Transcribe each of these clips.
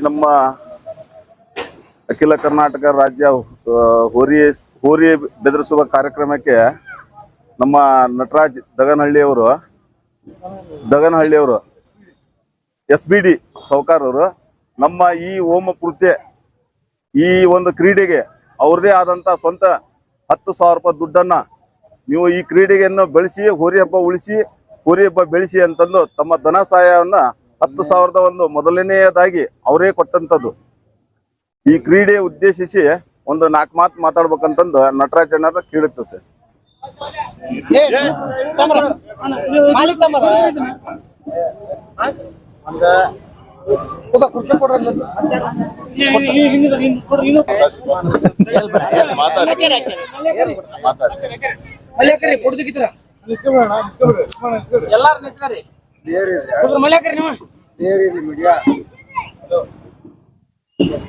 ನಮ್ಮ ಅಖಿಲ ಕರ್ನಾಟಕ ರಾಜ್ಯ ಹೋರಿ ಬೆದರಿಸುವ ಕಾರ್ಯಕ್ರಮಕ್ಕೆ ನಮ್ಮ ನಟರಾಜ್ ದಗನಹಳ್ಳಿಯವರು SBD ಸೌಕಾರವರು ನಮ್ಮ ಈ ಹೋಮಪೂರ್ತಿ ಈ ಒಂದು ಕ್ರೀಡೆಗೆ ಅವ್ರದೇ ಆದಂತ ಸ್ವಂತ 10,000 ರೂಪಾಯಿ ದುಡ್ಡನ್ನ ನೀವು ಈ ಕ್ರೀಡೆಯನ್ನು ಬೆಳೆಸಿ ಹೋರಿ ಹಬ್ಬ ಉಳಿಸಿ ಹೋರಿ ಹಬ್ಬ ಬೆಳೆಸಿ ಅಂತಂದು ತಮ್ಮ ಧನ ಸಹಾಯವನ್ನ 10,000 ಒಂದು ಮೊದಲನೆಯದಾಗಿ ಅವರೇ ಕೊಟ್ಟಂತದ್ದು. ಈ ಕ್ರೀಡೆ ಉದ್ದೇಶಿಸಿ ಒಂದು 4 ಮಾತು ಮಾತಾಡ್ಬೇಕಂತಂದು ನಟರಾಜ್ ಅಣ್ಣ ಕೇಳುತ್ತೆ.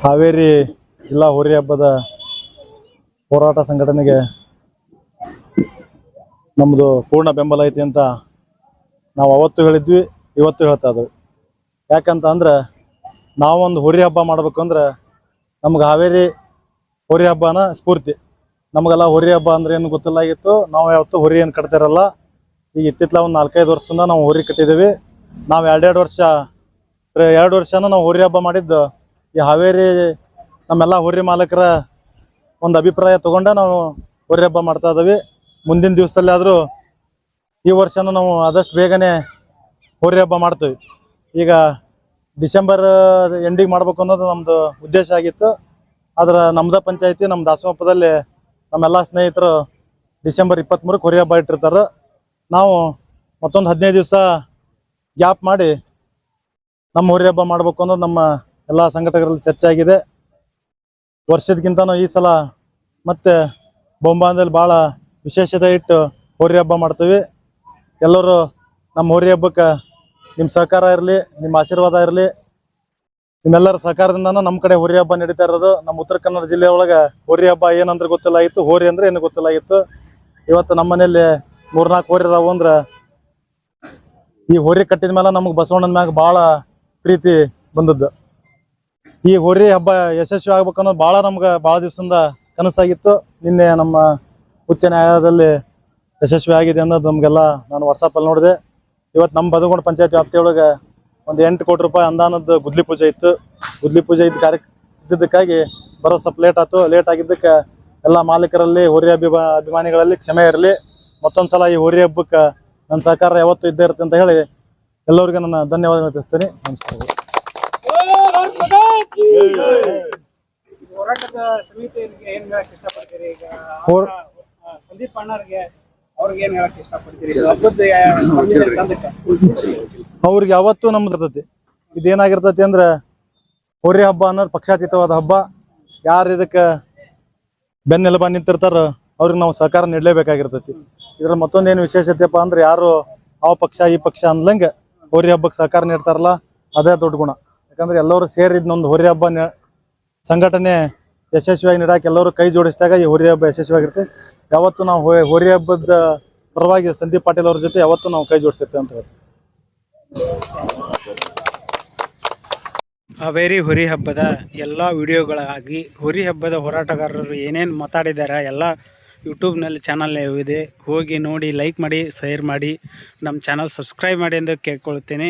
ಹಾವೇರಿ ಜಿಲ್ಲಾ ಹೋರಿ ಹಬ್ಬದ ಹೋರಾಟ ಸಂಘಟನೆಗೆ ನಮ್ಮದು ಪೂರ್ಣ ಬೆಂಬಲ ಐತಿ ಅಂತ ನಾವು ಅವತ್ತು ಹೇಳಿದ್ವಿ, ಇವತ್ತು ಹೇಳ್ತಾ ಇದ್ವಿ. ಯಾಕಂತ ಅಂದ್ರೆ ನಾವೊಂದು ಹೋರಿ ಹಬ್ಬ ಮಾಡ್ಬೇಕಂದ್ರೆ ನಮ್ಗೆ ಹಾವೇರಿ ಹೋರಿ ಹಬ್ಬನ ಸ್ಫೂರ್ತಿ. ನಮಗೆಲ್ಲ ಹೋರಿ ಹಬ್ಬ ಅಂದ್ರೆ ಏನು ಗೊತ್ತಿಲ್ಲಾಗಿತ್ತು. ನಾವು ಯಾವತ್ತೂ ಹೋರಿ ಏನು ಕಟ್ತಿರಲ್ಲ. ಈಗ ಇತ್ತಿತ್ತಲ ಒಂದು 4-5 ವರ್ಷದಿಂದ ನಾವು ಹೋರಿ ಕಟ್ಟಿದ್ದೀವಿ. ನಾವು 2 ವರ್ಷನ ನಾವು ಹೋರಿ ಹಬ್ಬ ಮಾಡಿದ್ದು ಈ ಹಾವೇರಿ ನಮ್ಮೆಲ್ಲ ಹೋರಿ ಮಾಲಕರ ಒಂದು ಅಭಿಪ್ರಾಯ ತಗೊಂಡ ನಾವು ಹೋರಿ ಹಬ್ಬ ಮಾಡ್ತಾ ಇದ್ದೀವಿ. ಮುಂದಿನ ದಿವಸದಲ್ಲಿ ಆದರೂ ಈ ವರ್ಷನೂ ನಾವು ಆದಷ್ಟು ಬೇಗನೆ ಹೋರಿ ಹಬ್ಬ ಮಾಡ್ತೀವಿ. ಈಗ ಡಿಸೆಂಬರ್ ಎಂಡಿಗೆ ಮಾಡ್ಬೇಕು ಅನ್ನೋದು ನಮ್ಮದು ಉದ್ದೇಶ ಆಗಿತ್ತು. ಆದ್ರೆ ನಮ್ದ ಪಂಚಾಯತಿ ನಮ್ಮ ದಾಸಮಪ್ಪದಲ್ಲಿ ನಮ್ಮೆಲ್ಲ ಸ್ನೇಹಿತರು ಡಿಸೆಂಬರ್ 23ಕ್ಕೆ ಹೋರಿ ಹಬ್ಬ ಇಟ್ಟಿರ್ತಾರೆ. ನಾವು ಮತ್ತೊಂದು 15 ದಿವಸ ಗ್ಯಾಪ್ ಮಾಡಿ ನಮ್ಮ ಹೋರಿ ಹಬ್ಬ ಮಾಡ್ಬೇಕು ಅನ್ನೋದು ನಮ್ಮ ಎಲ್ಲ ಸಂಘಟಕರಲ್ಲಿ ಚರ್ಚೆ ಆಗಿದೆ. ವರ್ಷದಕ್ಕಿಂತನೂ ಈ ಸಲ ಮತ್ತೆ ಬೊಂಬಾದಲ್ಲಿ ಭಾಳ ವಿಶೇಷತೆ ಇಟ್ಟು ಹೋರಿ ಹಬ್ಬ ಮಾಡ್ತೀವಿ. ಎಲ್ಲರೂ ನಮ್ಮ ಹೋರಿ ಹಬ್ಬಕ್ಕೆ ನಿಮ್ಮ ಸಹಕಾರ ಇರಲಿ, ನಿಮ್ಮ ಆಶೀರ್ವಾದ ಇರಲಿ. ನಿಮ್ಮೆಲ್ಲರ ಸಹಕಾರದಿಂದನೂ ನಮ್ಮ ಕಡೆ ಹೋರಿ ಹಬ್ಬ ನಡೀತಾ ಇರೋದು. ನಮ್ಮ ಉತ್ತರ ಕನ್ನಡ ಜಿಲ್ಲೆ ಒಳಗೆ ಹೋರಿ ಹಬ್ಬ ಏನಂದ್ರೆ ಗೊತ್ತಿಲ್ಲಾಗಿತ್ತು, ಹೋರಿ ಅಂದ್ರೆ ಏನು ಗೊತ್ತಿಲ್ಲಾಗಿತ್ತು. ಇವತ್ತು ನಮ್ಮ ಮನೇಲಿ 3-4 ಹೋರಿ ಅದಾವು. ಅಂದ್ರೆ ಈ ಹೋರಿ ಕಟ್ಟಿದ ಮೇಲೆ ನಮಗೆ ಬಸವಣ್ಣನ ಮ್ಯಾಗ ಭಾಳ ಪ್ರೀತಿ ಬಂದದ್ದು. ಈ ಹೋರಿ ಹಬ್ಬ ಯಶಸ್ವಿ ಆಗ್ಬೇಕನ್ನೋದು ನಮ್ಗೆ ಭಾಳ ದಿವಸದಿಂದ ಕನಸಾಗಿತ್ತು. ನಿನ್ನೆ ನಮ್ಮ ಉಚ್ಚ ನ್ಯಾಯಾಲಯದಲ್ಲಿ ಯಶಸ್ವಿ ಆಗಿದೆ ಅನ್ನೋದು ನಮಗೆಲ್ಲ ನಾನು ವಾಟ್ಸಪ್ಪಲ್ಲಿ ನೋಡಿದೆ. ಇವತ್ತು ನಮ್ಮ ಬದಗೊಂಡು ಪಂಚಾಯತ್ ವ್ಯಾಪ್ತಿಯೊಳಗೆ ಒಂದು 8 ಕೋಟಿ ರೂಪಾಯಿ ಅನುದಾನದ ಗುದ್ಲಿ ಪೂಜೆ ಇತ್ತು. ಗುದ್ಲಿ ಪೂಜೆ ಇದ್ದಕ್ಕಾಗಿ ಬರೋ ಸ್ವಲ್ಪ ಲೇಟ್ ಆಯ್ತು. ಲೇಟ್ ಆಗಿದ್ದಕ್ಕೆ ಎಲ್ಲ ಮಾಲೀಕರಲ್ಲಿ ಹೋರಿ ಅಭಿಮಾನಿಗಳಲ್ಲಿ ಕ್ಷಮೆ ಇರಲಿ. ಮತ್ತೊಂದು ಸಲ ಈ ಹೋರಿ ಹಬ್ಬಕ್ಕೆ ನನ್ನ ಸಹಕಾರ ಯಾವತ್ತೂ ಇದ್ದೇ ಇರುತ್ತೆ ಅಂತ ಹೇಳಿ ಎಲ್ಲರಿಗೂ ನನ್ನ ಧನ್ಯವಾದಗಳು ತಿಳಿಸ್ತೀನಿ. ನಮಸ್ಕಾರ. ಅವ್ರಿಗೆ ಯಾವತ್ತೂ ನಮ್ದು ಇರ್ತೈತಿ. ಇದೇನಾಗಿರ್ತೈತಿ ಅಂದ್ರೆ ಹೋರಿ ಹಬ್ಬ ಅನ್ನೋದು ಪಕ್ಷಾತೀತವಾದ ಹಬ್ಬ. ಯಾರು ಇದಕ್ಕೆ ಬೆನ್ನೆಲುಬ ನಿಂತಿರ್ತಾರೋ ಅವ್ರಿಗೆ ನಾವು ಸಹಕಾರ ನೀಡಲೇಬೇಕಾಗಿರ್ತೈತಿ. ಇದ್ರ ಮತ್ತೊಂದೇನು ವಿಶೇಷತೆಯಪ್ಪ ಅಂದ್ರೆ ಯಾರು ಆ ಪಕ್ಷ ಈ ಪಕ್ಷ ಅಂದ್ಲಂಗೆ ಹೋರಿ ಹಬ್ಬಕ್ಕೆ ಸಹಕಾರ ನೀಡ್ತಾರಲ್ಲ, ಅದೇ ದೊಡ್ಡ ಗುಣ. ಯಾಕಂದ್ರೆ ಎಲ್ಲರೂ ಸೇರಿದ್ನೊಂದು ಹೋರಿ ಹಬ್ಬ ಸಂಘಟನೆ ಯಶಸ್ವಿಯಾಗಿ ನೀಡಕ್ಕೆ ಎಲ್ಲರೂ ಕೈ ಜೋಡಿಸಿದಾಗ ಈ ಹೋರಿ ಹಬ್ಬ ಯಶಸ್ವಿಯಾಗಿರುತ್ತೆ. ಯಾವತ್ತೂ ನಾವು ಹೋರಿ ಹಬ್ಬದ ಪರವಾಗಿ ಸಂದೀಪ್ ಪಾಟೀಲ್ ಅವ್ರ ಜೊತೆ ಯಾವತ್ತೂ ನಾವು ಕೈ ಜೋಡಿಸಿರ್ತೇವೆ ಅಂತ ಹೇಳ್ತೀವಿ. ಹಾವೇರಿ ಹೋರಿ ಹಬ್ಬದ ಎಲ್ಲ ವಿಡಿಯೋಗಳಾಗಿ ಹೋರಿ ಹಬ್ಬದ ಹೋರಾಟಗಾರರು ಏನೇನು ಮಾತಾಡಿದ್ದಾರೆ ಎಲ್ಲ ಯೂಟ್ಯೂಬ್ನಲ್ಲಿ ಚಾನಲ್ ಇದೆ. ಹೋಗಿ ನೋಡಿ, ಲೈಕ್ ಮಾಡಿ, ಶೇರ್ ಮಾಡಿ, ನಮ್ಮ ಚಾನಲ್ ಸಬ್ಸ್ಕ್ರೈಬ್ ಮಾಡಿ ಎಂದು ಕೇಳ್ಕೊಳ್ತೀನಿ.